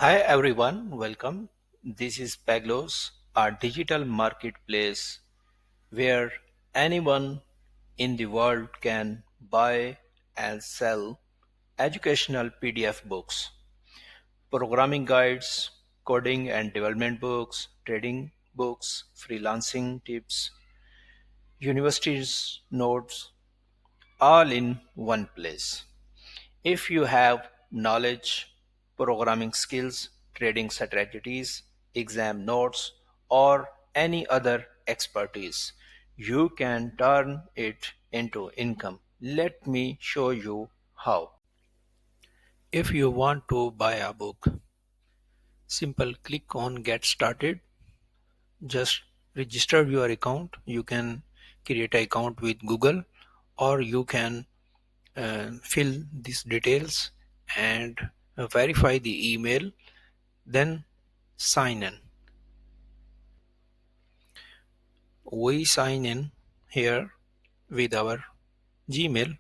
Hi everyone, welcome. This is Paglos, our digital marketplace where anyone in the world can buy and sell educational PDF books, programming guides, coding and development books, trading books, freelancing tips, universities notes, all in one place. If you have knowledge, programming skills, trading strategies, exam notes, or any other expertise, you can turn it into income. Let me show you how. If you want to buy a book, simple click on Get Started. Just register your account. You can create an account with Google, or you can fill these details and verify the email, then sign in. We sign in here with our Gmail,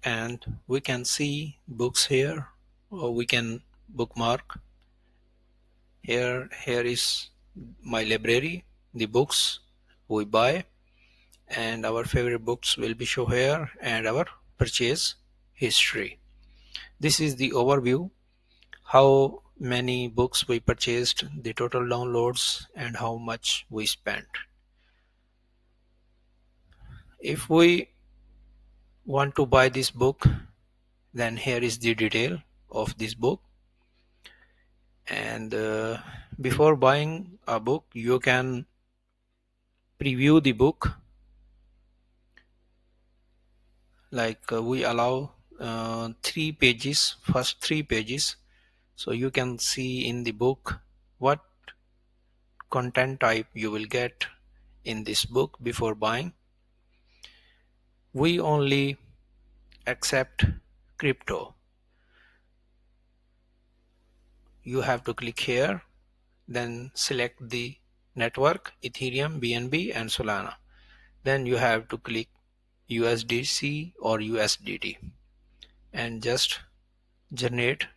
and we can see books here, or we can bookmark here is my library, the books we buy, and our favorite books will be shown here, and our purchase history. This is the overview, how many books we purchased, the total downloads, and how much we spent. If we want to buy this book, then here is the detail of this book. And before buying a book, you can preview the book. Like we allow first three pages, so you can see in the book what content type you will get in this book before buying. We only accept crypto. You have to click here, then select the network, Ethereum, BNB, and Solana. Then you have to click USDC or USDT and just generate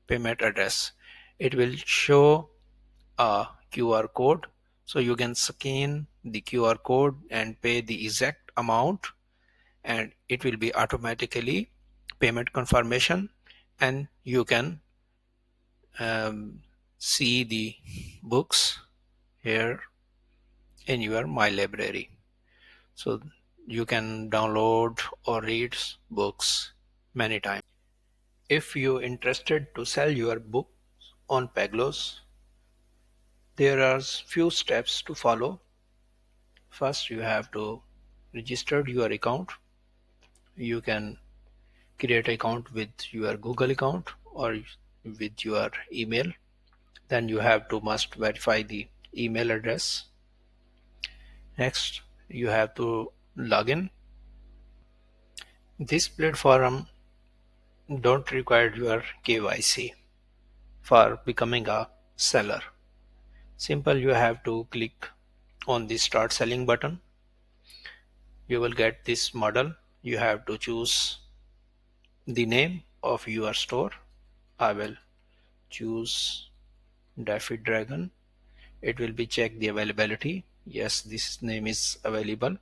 payment address. It will show a QR code, so you can scan the QR code and pay the exact amount, and it will be automatically payment confirmation, and you can see the books here in your My Library. So you can download or read books many times. If you're interested to sell your book on Paglos, there are few steps to follow. First, you have to register your account. You can create an account with your Google account or with your email. Then you have to must verify the email address. Next, you have to log in. This platform don't require your KYC for becoming a seller. Simple, you have to click on the start selling button. You will get this model. You have to choose the name of your store. I will choose Daffy Dragon. It will be check the availability. Yes, this name is available.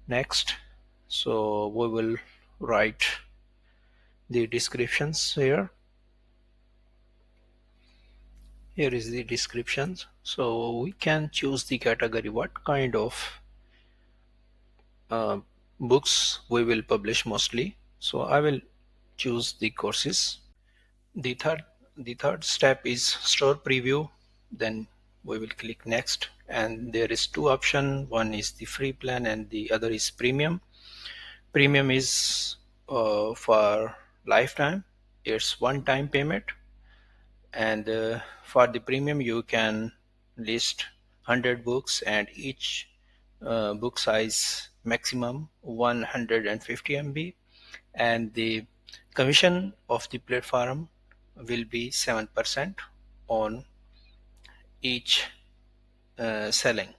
Next, so we will write the descriptions here. Here is the descriptions. So we can choose the category, what kind of books we will publish mostly. So I will choose the courses. The third step is store preview. Then we will click next, and there is two options. One is the free plan and the other is premium. Premium is for lifetime. It's one-time payment, and for the premium you can list 100 books, and each book size maximum 150 MB, and the commission of the platform will be 7% on each selling.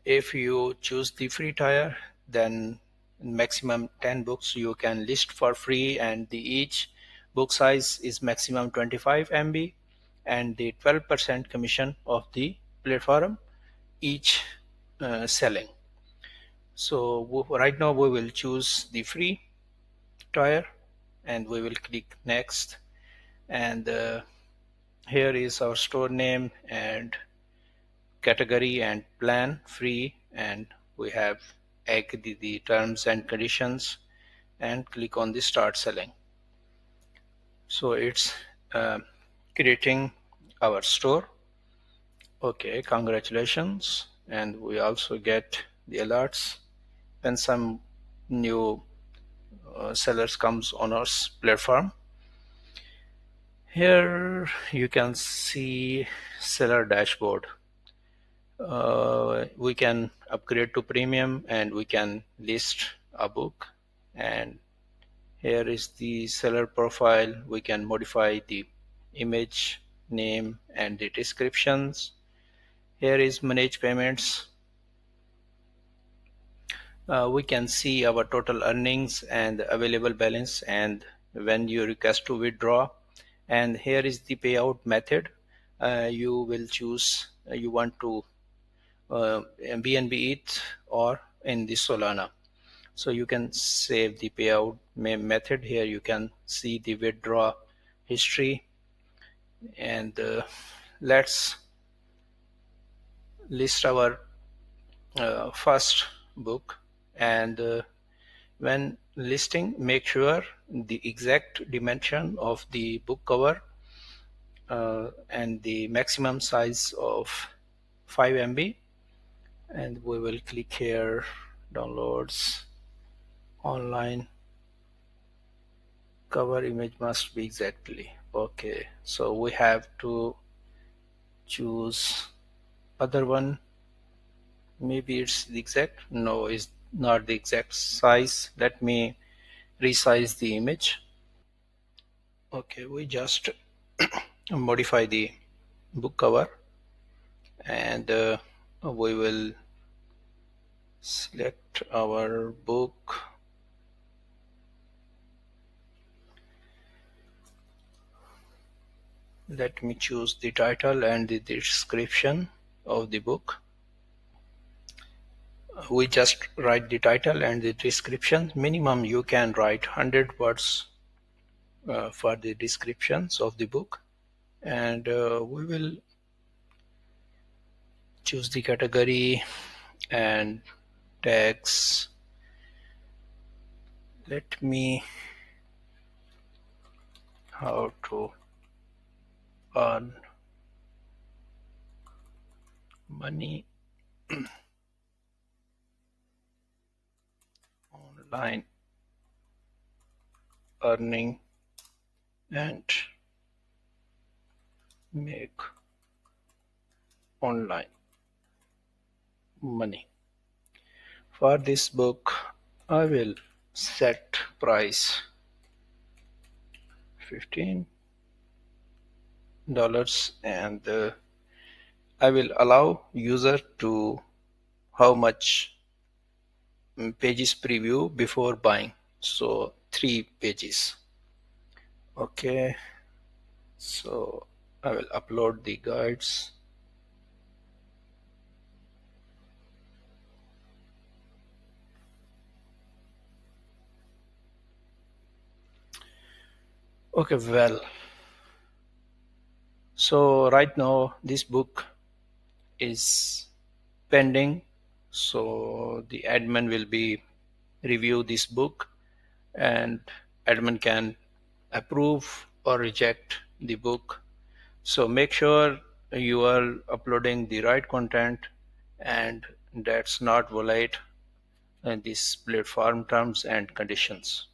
If you choose the free tier, then maximum 10 books you can list for free, and the each book size is maximum 25 MB, and the 12% commission of the platform each selling. So right now we will choose the free tier and we will click next, and here is our store name and category and plan free, and we have agree the terms and conditions and click on the start selling. So it's uh, creating our store. Okay, congratulations. And we also get the alerts when some new sellers comes on our platform. Here you can see seller dashboard. We can upgrade to premium and we can list a book, and here is the seller profile. We can modify the image, name, and the descriptions. Here is manage payments. We can see our total earnings and available balance and when you request to withdraw. And here is the payout method. You will choose you want to BNB ETH or in the Solana. So you can save the payout method. Here you can see the withdraw history, and let's list our first book. And when listing, make sure the exact dimension of the book cover and the maximum size of 5 MB, and we will click here downloads online. Cover image must be exactly okay, so we have to choose other one. Maybe it's the exact, no, it's not the exact size. Let me resize the image. Okay, we just modify the book cover, and we will select our book. Let me choose the title and the description of the book. We just write the title and the description. Minimum you can write 100 words for the descriptions of the book, and we will choose the category and tags. Let me how to earn money online, earning and make online money. For this book I will set price $15, and I will allow user to how much pages preview before buying, so 3 pages. Okay, so I will upload the guides. Okay, well, so right now this book is pending, so the admin will be review this book, and admin can approve or reject the book. So make sure you are uploading the right content and that's not violate this platform terms and conditions.